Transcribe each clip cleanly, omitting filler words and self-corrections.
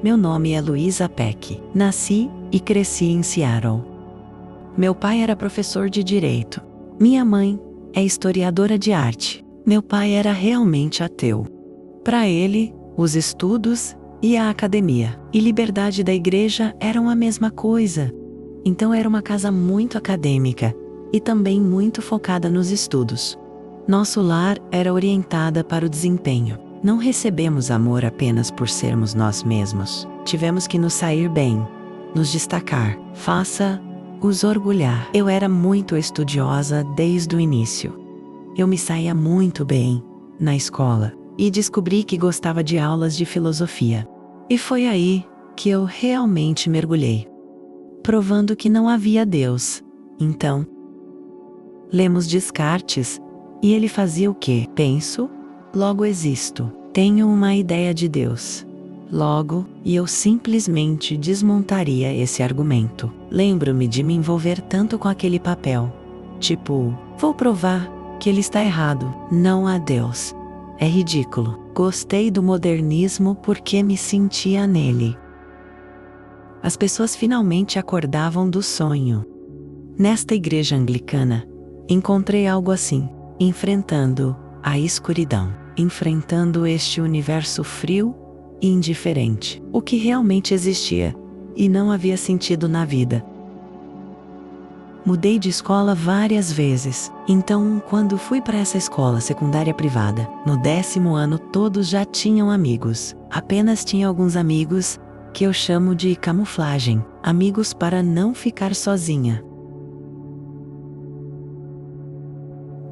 Meu nome é Luísa Peck. Nasci e cresci em Seattle. Meu pai era professor de direito. Minha mãe é historiadora de arte. Meu pai era realmente ateu. Para ele, os estudos e a academia e liberdade da igreja eram a mesma coisa. Então era uma casa muito acadêmica e também muito focada nos estudos. Nosso lar era orientada para o desempenho. Não recebemos amor apenas por sermos nós mesmos. Tivemos que nos sair bem, nos destacar. Faça-os orgulhar. Eu era muito estudiosa desde o início. Eu me saía muito bem na escola e descobri que gostava de aulas de filosofia. E foi aí que eu realmente mergulhei, provando que não havia Deus. Então, lemos Descartes, e ele fazia o quê? Penso, logo existo. Tenho uma ideia de Deus. Logo, e eu simplesmente desmontaria esse argumento. Lembro-me de me envolver tanto com aquele papel. Tipo, vou provar que ele está errado. Não há Deus. É ridículo. Gostei do modernismo porque me sentia nele. As pessoas finalmente acordavam do sonho. Nesta igreja anglicana, encontrei algo assim, enfrentando a escuridão, enfrentando este universo frio e indiferente, o que realmente existia e não havia sentido na vida. Mudei de escola várias vezes, então quando fui para essa escola secundária privada, no 10º ano todos já tinham amigos. Apenas tinha alguns amigos que eu chamo de camuflagem, amigos para não ficar sozinha.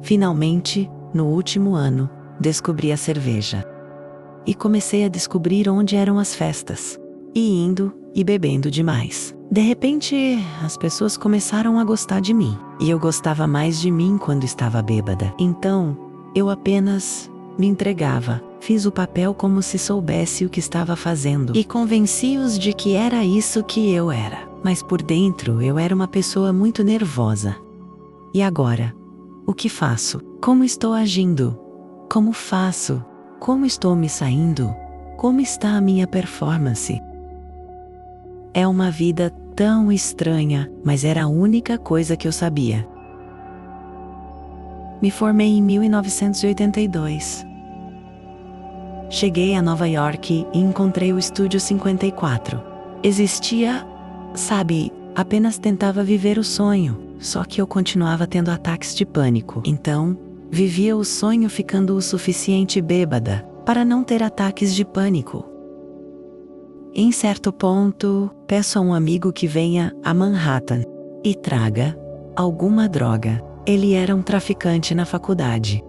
Finalmente, no último ano, descobri a cerveja. E comecei a descobrir onde eram as festas. E indo e bebendo demais. De repente, as pessoas começaram a gostar de mim. E eu gostava mais de mim quando estava bêbada. Então, eu apenas me entregava. Fiz o papel como se soubesse o que estava fazendo. E convenci-os de que era isso que eu era. Mas por dentro, eu era uma pessoa muito nervosa. E agora? O que faço? Como estou agindo? Como faço? Como estou me saindo? Como está a minha performance? É uma vida tão estranha, mas era a única coisa que eu sabia. Me formei em 1982. Cheguei a Nova York e encontrei o Estúdio 54. Existia, sabe, apenas tentava viver o sonho. Só que eu continuava tendo ataques de pânico. Então, vivia o sonho ficando o suficiente bêbada para não ter ataques de pânico. Em certo ponto, peço a um amigo que venha a Manhattan e traga alguma droga. Ele era um traficante na faculdade.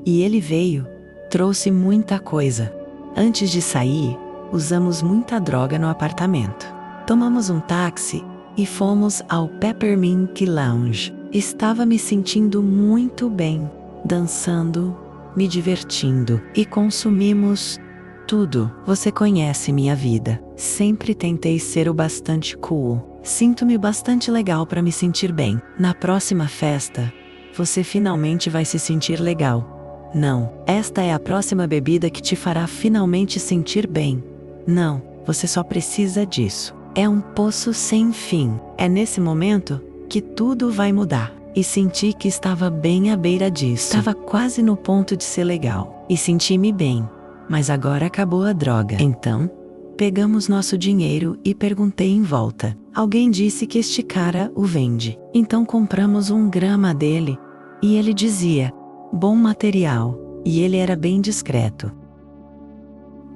E ele veio, trouxe muita coisa. Antes de sair, usamos muita droga no apartamento. Tomamos um táxi e fomos ao Peppermint Lounge. Estava me sentindo muito bem, dançando, me divertindo e consumimos tudo. Você conhece minha vida. Sempre tentei ser o bastante cool. Sinto-me bastante legal para me sentir bem. Na próxima festa, você finalmente vai se sentir legal. Não, esta é a próxima bebida que te fará finalmente sentir bem. Não, você só precisa disso. É um poço sem fim. É nesse momento que tudo vai mudar. E senti que estava bem à beira disso. Estava quase no ponto de ser legal. E senti-me bem. Mas agora acabou a droga. Então, pegamos nosso dinheiro e perguntei em volta. Alguém disse que este cara o vende. Então compramos 1 grama dele. E ele dizia, bom material. E ele era bem discreto.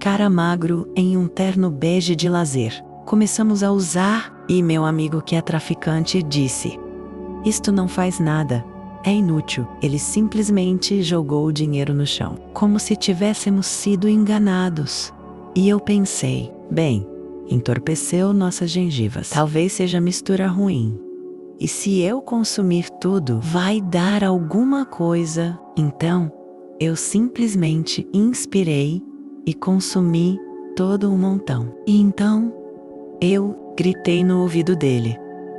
Cara magro em um terno bege de lazer. Começamos a usar, e meu amigo que é traficante disse, isto não faz nada, é inútil. Ele simplesmente jogou o dinheiro no chão, como se tivéssemos sido enganados. E eu pensei, bem, entorpeceu nossas gengivas. Talvez seja mistura ruim. E se eu consumir tudo, vai dar alguma coisa. Então, eu simplesmente inspirei e consumi todo um montão. E então, eu gritei no ouvido dele,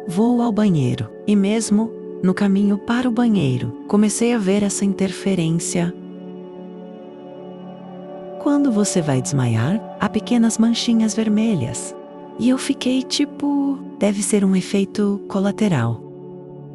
vou ao banheiro. E mesmo no caminho para o banheiro, comecei a ver essa interferência. Quando você vai desmaiar? há pequenas manchinhas vermelhas. E eu fiquei tipo, deve ser um efeito colateral.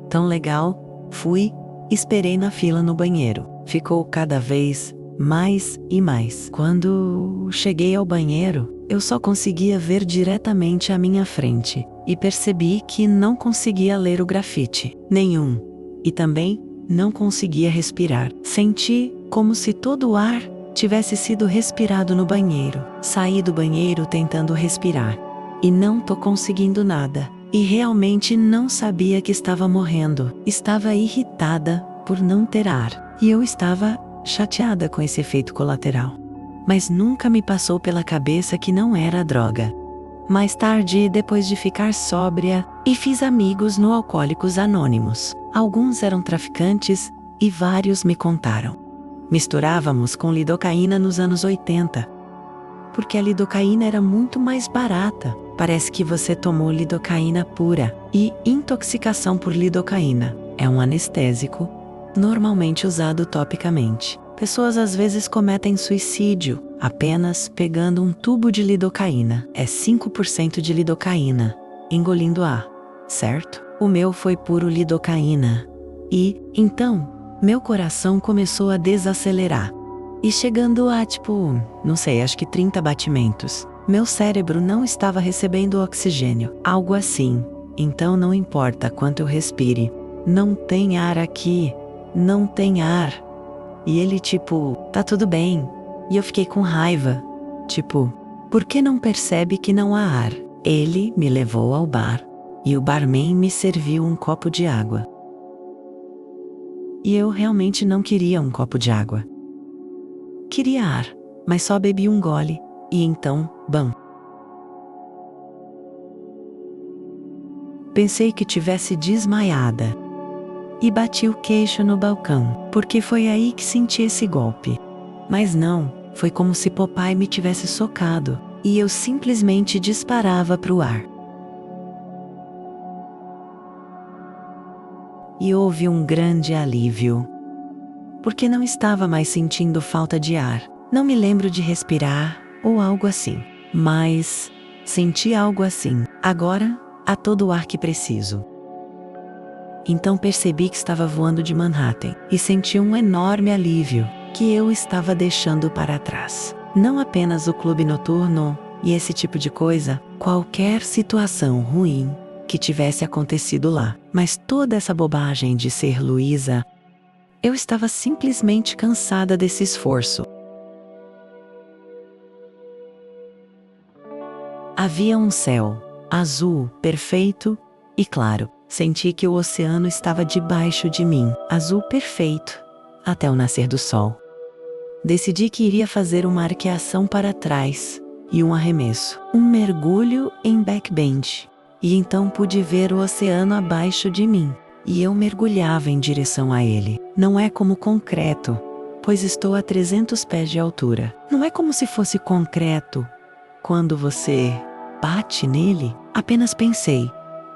Tão legal, fui, esperei na fila no banheiro. Ficou cada vez mais e mais. Quando cheguei ao banheiro, eu só conseguia ver diretamente à minha frente e percebi que não conseguia ler o grafite nenhum e também não conseguia respirar. Senti como se todo o ar tivesse sido respirado no banheiro. Saí do banheiro tentando respirar e não tô conseguindo nada. E realmente não sabia que estava morrendo. Estava irritada por não ter ar. E eu estava chateada com esse efeito colateral. Mas nunca me passou pela cabeça que não era droga. Mais tarde, depois de ficar sóbria, e fiz amigos no Alcoólicos Anônimos. Alguns eram traficantes e vários me contaram. Misturávamos com lidocaína nos anos 80. Porque a lidocaína era muito mais barata. Parece que você tomou lidocaína pura. E intoxicação por lidocaína é um anestésico, normalmente usado topicamente. Pessoas às vezes cometem suicídio apenas pegando um tubo de lidocaína. É 5% de lidocaína, engolindo ar, certo? O meu foi puro lidocaína. E, então, meu coração começou a desacelerar. E chegando a, não sei, acho que 30 batimentos. Meu cérebro não estava recebendo oxigênio, algo assim. Então não importa quanto eu respire, não tem ar aqui, não tem ar. E ele tá tudo bem. E eu fiquei com raiva, por que não percebe que não há ar? Ele me levou ao bar, e o barman me serviu um copo de água. E eu realmente não queria um copo de água. Queria ar, mas só bebi um gole, e então, bam. Pensei que tivesse desmaiada. E bati o queixo no balcão, porque foi aí que senti esse golpe. Mas não, foi como se Popeye me tivesse socado, e eu simplesmente disparava pro ar. E houve um grande alívio. Porque não estava mais sentindo falta de ar. Não me lembro de respirar, ou algo assim. Mas senti algo assim. Agora, há todo o ar que preciso. Então percebi que estava voando de Manhattan e senti um enorme alívio que eu estava deixando para trás. Não apenas o clube noturno e esse tipo de coisa, qualquer situação ruim que tivesse acontecido lá, mas toda essa bobagem de ser Luísa, eu estava simplesmente cansada desse esforço. Havia um céu azul, perfeito e claro. Senti que o oceano estava debaixo de mim, azul perfeito, até o nascer do sol. Decidi que iria fazer uma arqueação para trás e um arremesso, um mergulho em backbend. E então pude ver o oceano abaixo de mim, e eu mergulhava em direção a ele. Não é como concreto, pois estou a 300 pés de altura. Não é como se fosse concreto. Quando você bate nele, apenas pensei,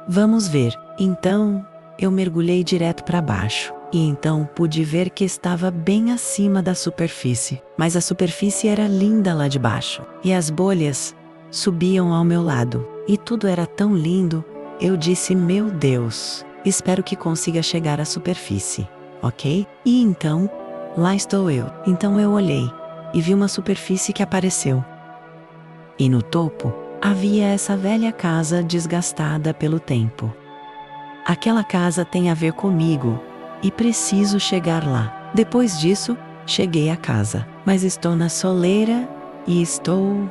vamos ver. Então, eu mergulhei direto para baixo, e então pude ver que estava bem acima da superfície. Mas a superfície era linda lá de baixo, e as bolhas subiam ao meu lado. E tudo era tão lindo, eu disse, meu Deus, espero que consiga chegar à superfície, ok? E então, lá estou eu. Então eu olhei, e vi uma superfície que apareceu. E no topo, havia essa velha casa desgastada pelo tempo. Aquela casa tem a ver comigo, e preciso chegar lá. Depois disso, cheguei à casa, mas estou na soleira, e estou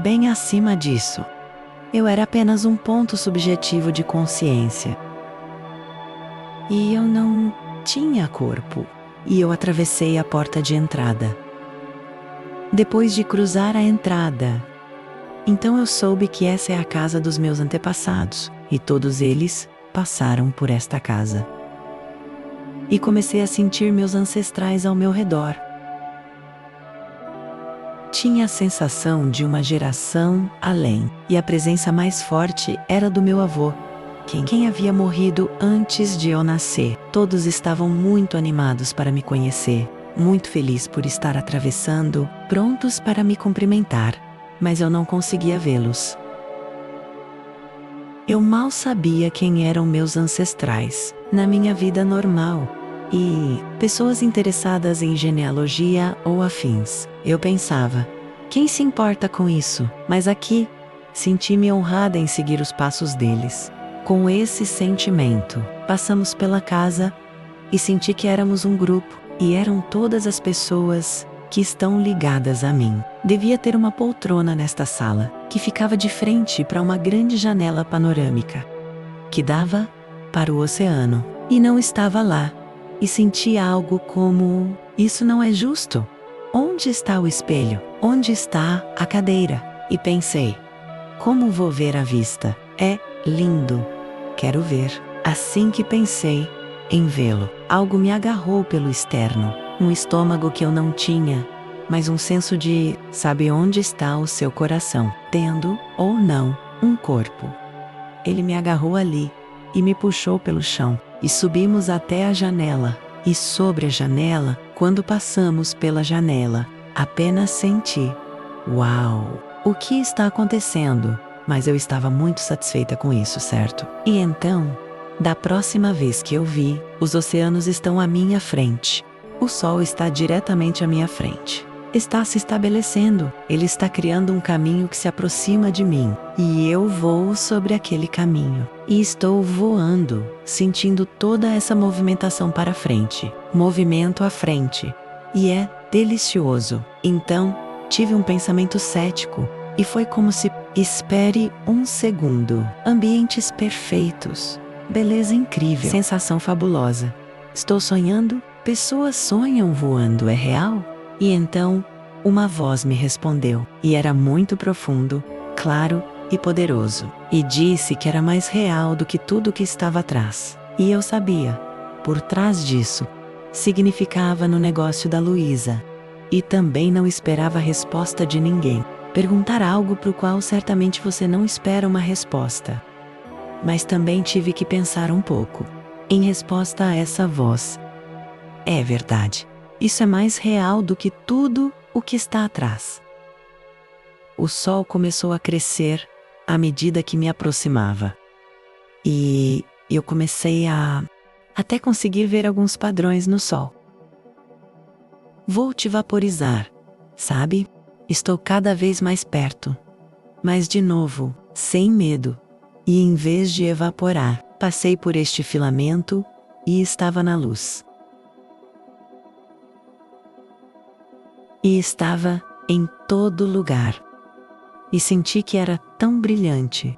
bem acima disso. Eu era apenas um ponto subjetivo de consciência. E eu não tinha corpo, e eu atravessei a porta de entrada. Depois de cruzar a entrada, então eu soube que essa é a casa dos meus antepassados, e todos eles passaram por esta casa. E comecei a sentir meus ancestrais ao meu redor. Tinha a sensação de uma geração além, e a presença mais forte era do meu avô, quem havia morrido antes de eu nascer. Todos estavam muito animados para me conhecer, muito felizes por estar atravessando, prontos para me cumprimentar. mas eu não conseguia vê-los. Eu mal sabia quem eram meus ancestrais na minha vida normal e pessoas interessadas em genealogia ou afins. Eu pensava, quem se importa com isso? Mas aqui, senti-me honrada em seguir os passos deles. Com esse sentimento, passamos pela casa e senti que éramos um grupo, e eram todas as pessoas que estão ligadas a mim. Devia ter uma poltrona nesta sala, que ficava de frente para uma grande janela panorâmica, que dava para o oceano, e não estava lá. E senti algo como, isso não é justo. Onde está o espelho? Onde está a cadeira? E pensei, como vou ver à vista? É lindo. Quero ver. Assim que pensei em vê-lo, algo me agarrou pelo externo, um estômago que eu não tinha, mas um senso de, sabe onde está o seu coração, tendo, ou não, um corpo. Ele me agarrou ali, e me puxou pelo chão, e subimos até a janela, e sobre a janela, quando passamos pela janela, apenas senti, uau, o que está acontecendo? Mas eu estava muito satisfeita com isso, certo? E então, da próxima vez que eu vi, os oceanos estão à minha frente. O sol está diretamente à minha frente. Está se estabelecendo. Ele está criando um caminho que se aproxima de mim. E eu voo sobre aquele caminho. E estou voando, sentindo toda essa movimentação para frente. Movimento à frente. E é delicioso. Então, tive um pensamento cético. E foi como se, espere um segundo. Ambientes perfeitos. Beleza incrível. Sensação fabulosa. Estou sonhando? Pessoas sonham voando, é real? E então, uma voz me respondeu. E era muito profundo, claro e poderoso. E disse que era mais real do que tudo que estava atrás. E eu sabia. Por trás disso, significava no negócio da Luísa. E também não esperava a resposta de ninguém. Perguntar algo para o qual certamente você não espera uma resposta. Mas também tive que pensar um pouco. Em resposta a essa voz. É verdade. Isso é mais real do que tudo o que está atrás. O sol começou a crescer à medida que me aproximava. E eu comecei a até conseguir ver alguns padrões no sol. Vou te vaporizar, sabe? Estou cada vez mais perto. Mas de novo, sem medo. E em vez de evaporar, passei por este filamento e estava na luz. E estava em todo lugar. E senti que era tão brilhante.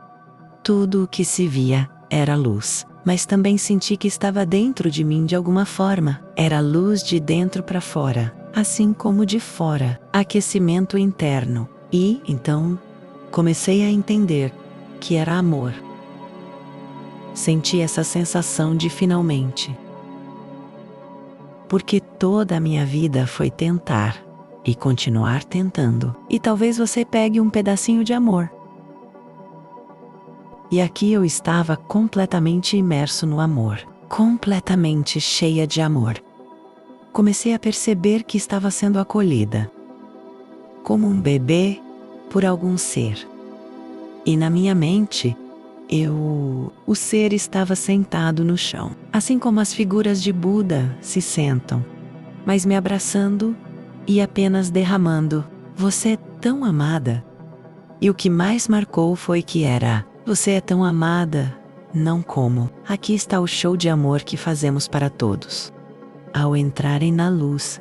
Tudo o que se via era luz, mas também senti que estava dentro de mim de alguma forma. Era luz de dentro para fora, assim como de fora, aquecimento interno. E, então, comecei a entender que era amor. Senti essa sensação de finalmente. Porque toda a minha vida foi tentar. E continuar tentando. E talvez você pegue um pedacinho de amor. E aqui eu estava completamente imerso no amor. Completamente cheia de amor. Comecei a perceber que estava sendo acolhida. Como um bebê por algum ser. E na minha mente, o ser estava sentado no chão. Assim como as figuras de Buda se sentam. Mas me abraçando e apenas derramando, você é tão amada. E o que mais marcou foi que era, você é tão amada, não como. Aqui está o show de amor que fazemos para todos. Ao entrarem na luz,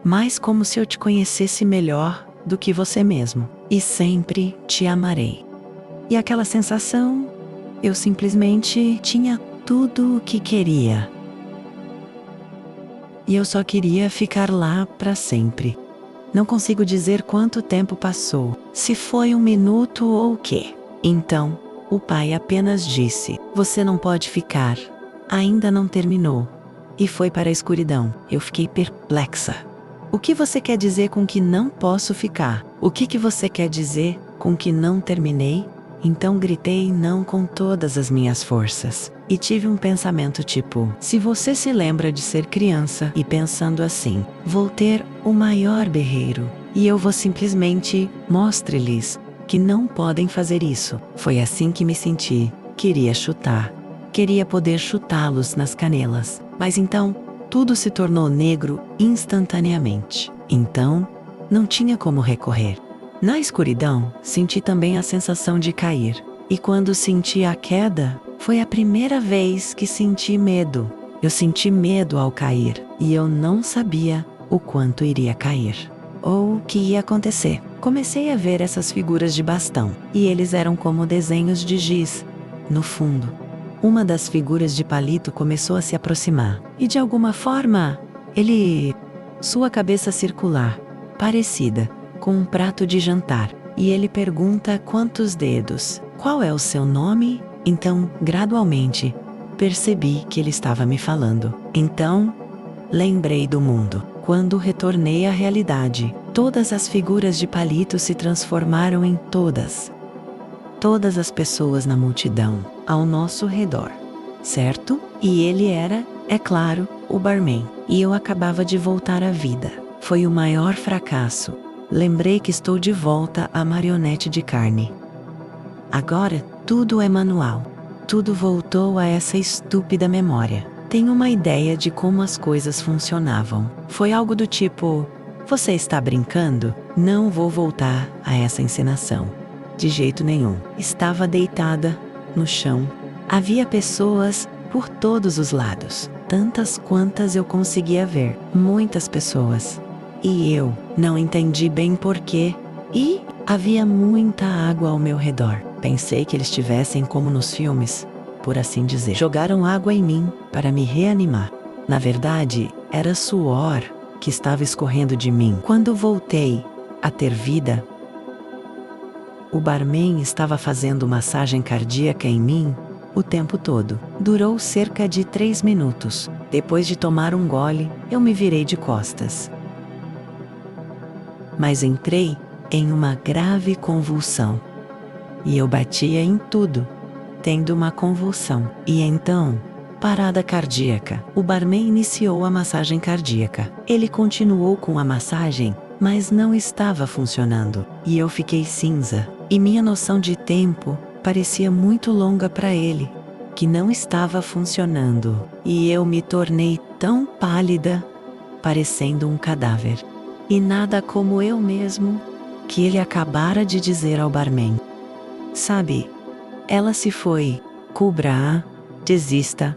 mais como se eu te conhecesse melhor do que você mesmo. E sempre te amarei. E aquela sensação, eu simplesmente tinha tudo o que queria. E eu só queria ficar lá para sempre. Não consigo dizer quanto tempo passou, se foi 1 minuto ou o quê. Então, o pai apenas disse, você não pode ficar, ainda não terminou. E foi para a escuridão. Eu fiquei perplexa. O que você quer dizer com que não posso ficar? O que você quer dizer com que não terminei? Então gritei não com todas as minhas forças. E tive um pensamento tipo, se você se lembra de ser criança e pensando assim, vou ter o maior berreiro, e eu vou simplesmente mostre-lhes que não podem fazer isso. Foi assim que me senti. Queria chutar. Queria poder chutá-los nas canelas. Mas então, tudo se tornou negro instantaneamente. Então, não tinha como recorrer. Na escuridão, senti também a sensação de cair. E quando senti a queda, foi a primeira vez que senti medo. Eu senti medo ao cair, e eu não sabia o quanto iria cair, ou o que ia acontecer. Comecei a ver essas figuras de bastão, e eles eram como desenhos de giz. No fundo, uma das figuras de palito começou a se aproximar, e de alguma forma, sua cabeça circular, parecida com um prato de jantar, e ele pergunta quantos dedos, qual é o seu nome? Então, gradualmente, percebi que ele estava me falando. Então, lembrei do mundo. Quando retornei à realidade, todas as figuras de palito se transformaram em todas as pessoas na multidão, ao nosso redor, certo? E ele era, é claro, o barman. E eu acabava de voltar à vida. Foi o maior fracasso. Lembrei que estou de volta à marionete de carne. Agora, tudo é manual. Tudo voltou a essa estúpida memória. Tenho uma ideia de como as coisas funcionavam. Foi algo do tipo: você está brincando? Não vou voltar a essa encenação. De jeito nenhum. Estava deitada no chão. Havia pessoas por todos os lados. Tantas quantas eu conseguia ver. Muitas pessoas. E eu não entendi bem porquê. E havia muita água ao meu redor. Pensei que eles estivessem como nos filmes, por assim dizer. Jogaram água em mim para me reanimar. Na verdade, era suor que estava escorrendo de mim. Quando voltei a ter vida, o barman estava fazendo massagem cardíaca em mim o tempo todo. Durou cerca de 3 minutos. Depois de tomar um gole, eu me virei de costas. Mas entrei em uma grave convulsão. E eu batia em tudo, tendo uma convulsão. E então, parada cardíaca. O barman iniciou a massagem cardíaca. Ele continuou com a massagem, mas não estava funcionando. E eu fiquei cinza. E minha noção de tempo parecia muito longa para ele, que não estava funcionando. E eu me tornei tão pálida, parecendo um cadáver. E nada como eu mesmo, que ele acabara de dizer ao barman. Sabe, ela se foi. Cubra, desista.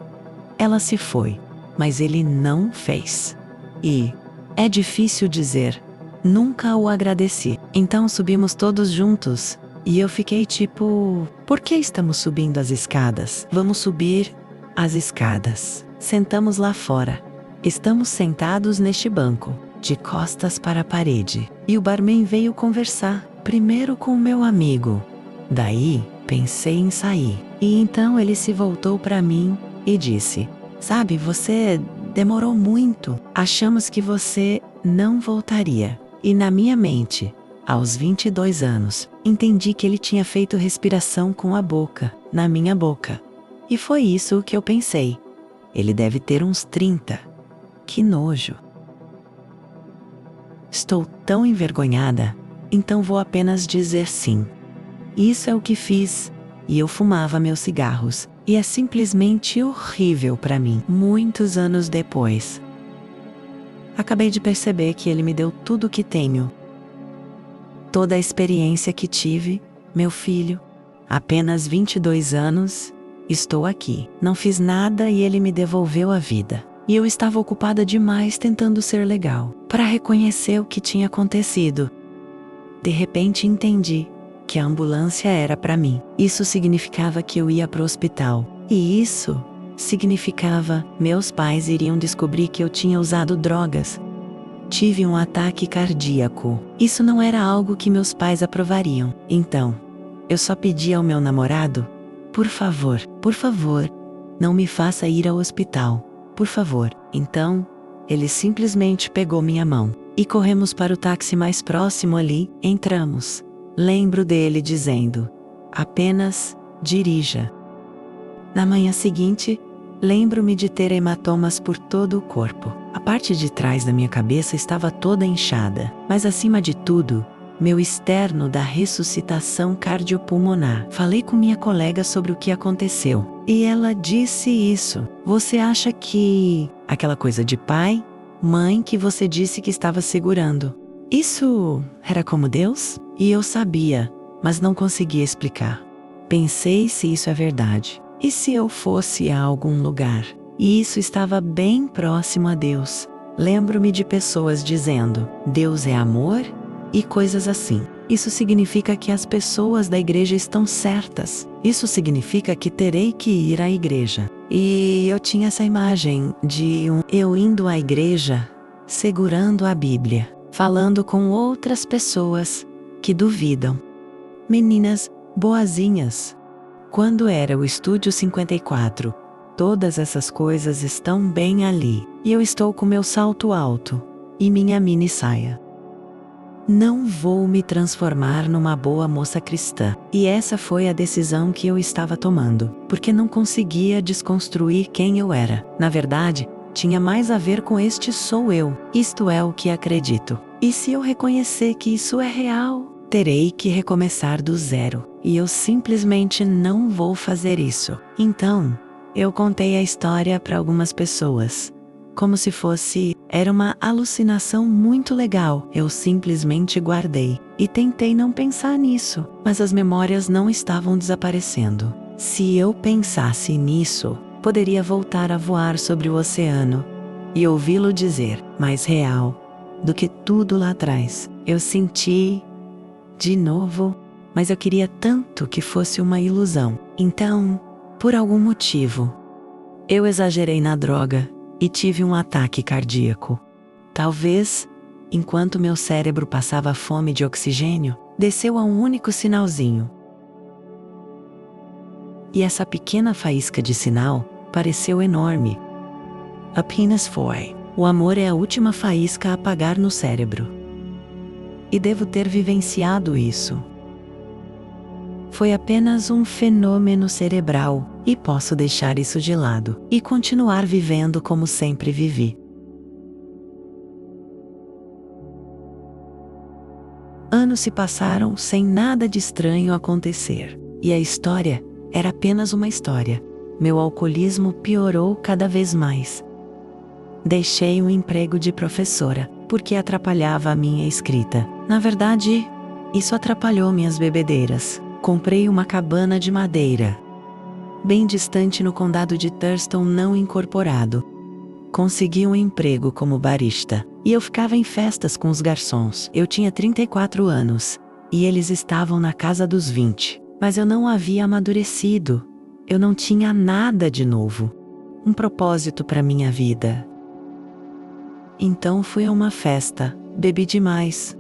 Ela se foi, mas ele não fez. E é difícil dizer, nunca o agradeci. Então subimos todos juntos, e eu fiquei tipo, por que estamos subindo as escadas? Vamos subir as escadas. Sentamos lá fora. Estamos sentados neste banco, de costas para a parede. E o barman veio conversar, primeiro com o meu amigo. Daí, pensei em sair. E então ele se voltou para mim e disse: sabe, você demorou muito. Achamos que você não voltaria. E na minha mente, aos 22 anos, entendi que ele tinha feito respiração com a boca, na minha boca. E foi isso que eu pensei. Ele deve ter uns 30. Que nojo. Estou tão envergonhada, então vou apenas dizer sim. Isso é o que fiz, e eu fumava meus cigarros, e é simplesmente horrível para mim. Muitos anos depois, acabei de perceber que ele me deu tudo o que tenho. Toda a experiência que tive, meu filho, apenas 22 anos, estou aqui. Não fiz nada e ele me devolveu a vida. E eu estava ocupada demais tentando ser legal, para reconhecer o que tinha acontecido. De repente entendi que a ambulância era para mim. Isso significava que eu ia para o hospital. E isso significava meus pais iriam descobrir que eu tinha usado drogas. Tive um ataque cardíaco. Isso não era algo que meus pais aprovariam. Então, eu só pedi ao meu namorado, por favor, não me faça ir ao hospital. Por favor. Então, ele simplesmente pegou minha mão. E corremos para o táxi mais próximo ali, entramos. Lembro dele dizendo, apenas dirija. Na manhã seguinte, lembro-me de ter hematomas por todo o corpo. A parte de trás da minha cabeça estava toda inchada, mas acima de tudo, meu externo da ressuscitação cardiopulmonar. Falei com minha colega sobre o que aconteceu, e ela disse isso. Você acha que aquela coisa de pai, mãe que você disse que estava segurando, isso era como Deus? E eu sabia, mas não conseguia explicar. Pensei se isso é verdade. E se eu fosse a algum lugar, e isso estava bem próximo a Deus? Lembro-me de pessoas dizendo, Deus é amor? E coisas assim. Isso significa que as pessoas da igreja estão certas. Isso significa que terei que ir à igreja. E eu tinha essa imagem de eu indo à igreja, segurando a Bíblia, falando com outras pessoas que duvidam. Meninas boazinhas. Quando era o Estúdio 54, todas essas coisas estão bem ali. E eu estou com meu salto alto e minha mini saia. Não vou me transformar numa boa moça cristã. E essa foi a decisão que eu estava tomando, porque não conseguia desconstruir quem eu era. Na verdade, tinha mais a ver com este sou eu. Isto é o que acredito. E se eu reconhecer que isso é real, terei que recomeçar do zero. E eu simplesmente não vou fazer isso. Então, eu contei a história para algumas pessoas, como se era uma alucinação muito legal. Eu simplesmente guardei e tentei não pensar nisso, mas as memórias não estavam desaparecendo. Se eu pensasse nisso, poderia voltar a voar sobre o oceano e ouvi-lo dizer, mais real do que tudo lá atrás. Eu senti de novo, mas eu queria tanto que fosse uma ilusão. Então, por algum motivo, eu exagerei na droga e tive um ataque cardíaco. Talvez, enquanto meu cérebro passava fome de oxigênio, desceu a um único sinalzinho. E essa pequena faísca de sinal pareceu enorme. Apenas foi. O amor é a última faísca a apagar no cérebro. E devo ter vivenciado isso. Foi apenas um fenômeno cerebral, e posso deixar isso de lado e continuar vivendo como sempre vivi. Anos se passaram sem nada de estranho acontecer, e a história era apenas uma história. Meu alcoolismo piorou cada vez mais. Deixei um emprego de professora, porque atrapalhava a minha escrita. Na verdade, isso atrapalhou minhas bebedeiras. Comprei uma cabana de madeira, bem distante no condado de Thurston não incorporado. Consegui um emprego como barista, e eu ficava em festas com os garçons. Eu tinha 34 anos, e eles estavam na casa dos 20. Mas eu não havia amadurecido. Eu não tinha nada de novo. Um propósito para minha vida. Então fui a uma festa, bebi demais.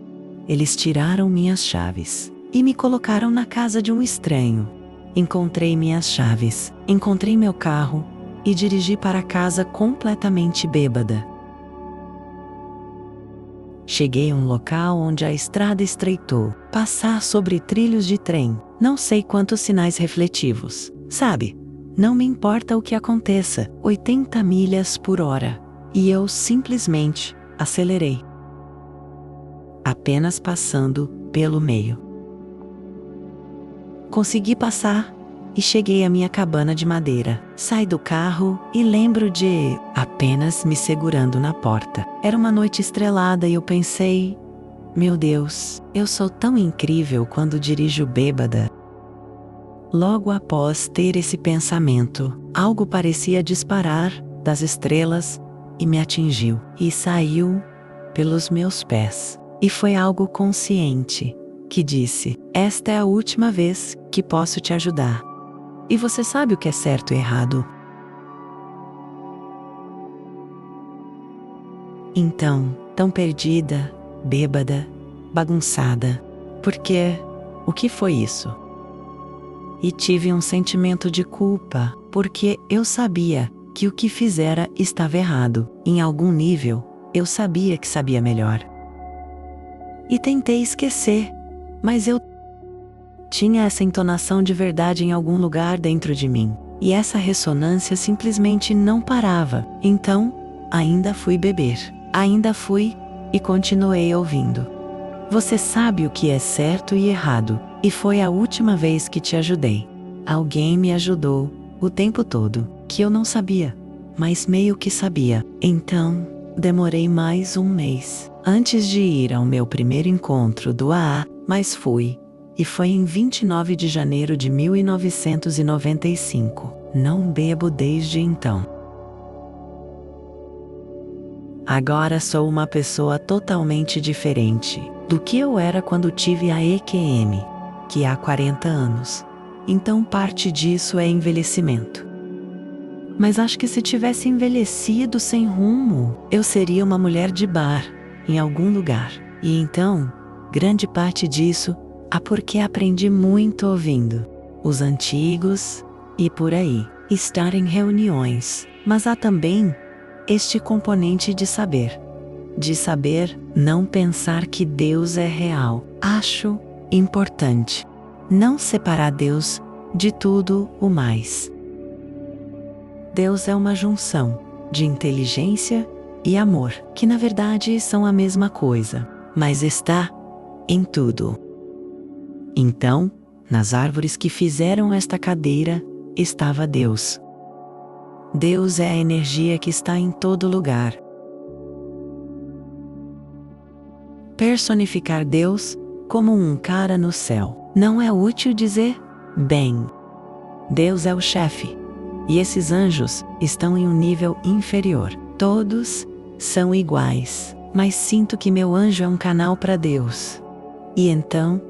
Eles tiraram minhas chaves e me colocaram na casa de um estranho. Encontrei minhas chaves, encontrei meu carro e dirigi para casa completamente bêbada. Cheguei a um local onde a estrada estreitou, passar sobre trilhos de trem, não sei quantos sinais refletivos. Sabe, não me importa o que aconteça, 80 milhas por hora. E eu simplesmente acelerei. Apenas passando pelo meio. Consegui passar e cheguei à minha cabana de madeira. Saí do carro e lembro de apenas me segurando na porta. Era uma noite estrelada e eu pensei, meu Deus, eu sou tão incrível quando dirijo bêbada. Logo após ter esse pensamento, algo parecia disparar das estrelas e me atingiu e saiu pelos meus pés. E foi algo consciente que disse, esta é a última vez que posso te ajudar. E você sabe o que é certo e errado. Então, tão perdida, bêbada, bagunçada. Porque, o que foi isso? E tive um sentimento de culpa, porque eu sabia que o que fizera estava errado. Em algum nível, eu sabia que sabia melhor. E tentei esquecer, mas eu tinha essa entonação de verdade em algum lugar dentro de mim. E essa ressonância simplesmente não parava. Então, ainda fui beber. Ainda fui e continuei ouvindo. Você sabe o que é certo e errado, e foi a última vez que te ajudei. Alguém me ajudou o tempo todo, que eu não sabia, mas meio que sabia. Então, demorei mais um mês antes de ir ao meu primeiro encontro do AA, mas fui. E foi em 29 de janeiro de 1995. Não bebo desde então. Agora sou uma pessoa totalmente diferente do que eu era quando tive a EQM, que há 40 anos. Então parte disso é envelhecimento. Mas acho que se tivesse envelhecido sem rumo, eu seria uma mulher de bar, em algum lugar. E então, grande parte disso há porque aprendi muito ouvindo os antigos e por aí, estar em reuniões. Mas há também este componente de saber não pensar que Deus é real. Acho importante não separar Deus de tudo o mais. Deus é uma junção de inteligência e amor, que na verdade são a mesma coisa, mas está em tudo. Então, nas árvores que fizeram esta cadeira, estava Deus. Deus é a energia que está em todo lugar. Personificar Deus como um cara no céu não é útil dizer, bem, Deus é o chefe, e esses anjos estão em um nível inferior. Todos são iguais, mas sinto que meu anjo é um canal para Deus. E então,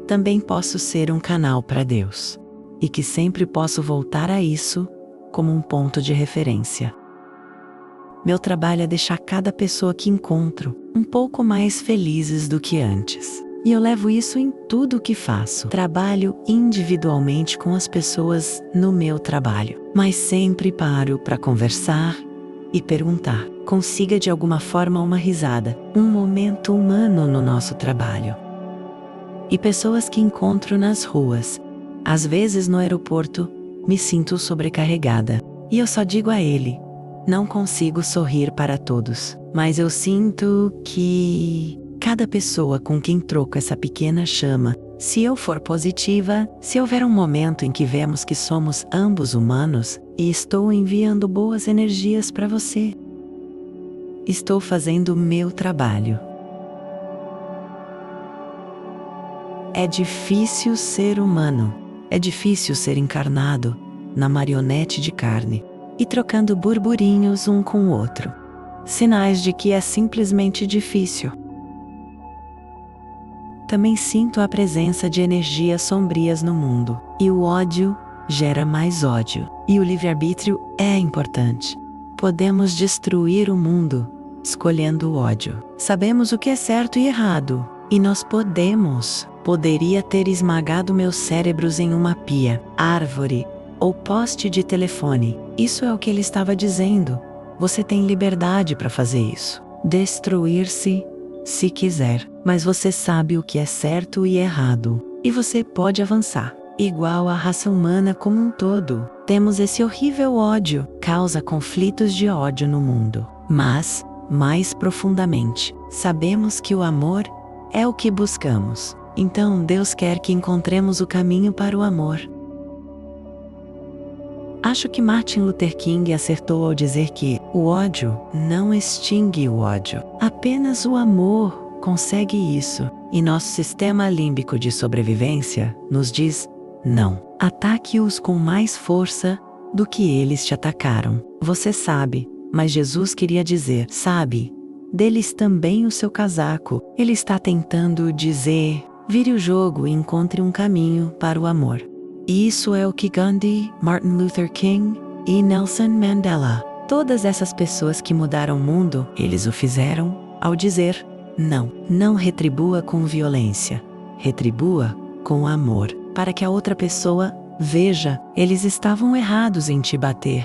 também posso ser um canal para Deus. E que sempre posso voltar a isso como um ponto de referência. Meu trabalho é deixar cada pessoa que encontro um pouco mais felizes do que antes. E eu levo isso em tudo o que faço. Trabalho individualmente com as pessoas no meu trabalho, mas sempre paro para conversar e perguntar. Consiga de alguma forma uma risada, um momento humano no nosso trabalho. E pessoas que encontro nas ruas, às vezes no aeroporto, me sinto sobrecarregada. E eu só digo a ele, não consigo sorrir para todos, mas eu sinto que cada pessoa com quem troco essa pequena chama, se eu for positiva, se houver um momento em que vemos que somos ambos humanos, e estou enviando boas energias para você. Estou fazendo o meu trabalho. É difícil ser humano. É difícil ser encarnado na marionete de carne e trocando burburinhos um com o outro. Sinais de que é simplesmente difícil. Também sinto a presença de energias sombrias no mundo, e o ódio gera mais ódio, e o livre-arbítrio é importante. Podemos destruir o mundo escolhendo o ódio. Sabemos o que é certo e errado, e nós poderia ter esmagado meus cérebros em uma pia, árvore ou poste de telefone. Isso é o que ele estava dizendo. Você tem liberdade para fazer isso. Destruir-se se quiser, mas você sabe o que é certo e errado, e você pode avançar. Igual à raça humana como um todo, temos esse horrível ódio, causa conflitos de ódio no mundo. Mas, mais profundamente, sabemos que o amor é o que buscamos. Então Deus quer que encontremos o caminho para o amor. Acho que Martin Luther King acertou ao dizer que o ódio não extingue o ódio. Apenas o amor consegue isso. E nosso sistema límbico de sobrevivência nos diz, não. Ataque-os com mais força do que eles te atacaram. Você sabe, mas Jesus queria dizer, sabe, deles também o seu casaco. Ele está tentando dizer, vire o jogo e encontre um caminho para o amor. E isso é o que Gandhi, Martin Luther King e Nelson Mandela, todas essas pessoas que mudaram o mundo, eles o fizeram ao dizer, não. Não retribua com violência, retribua com amor, para que a outra pessoa veja, eles estavam errados em te bater,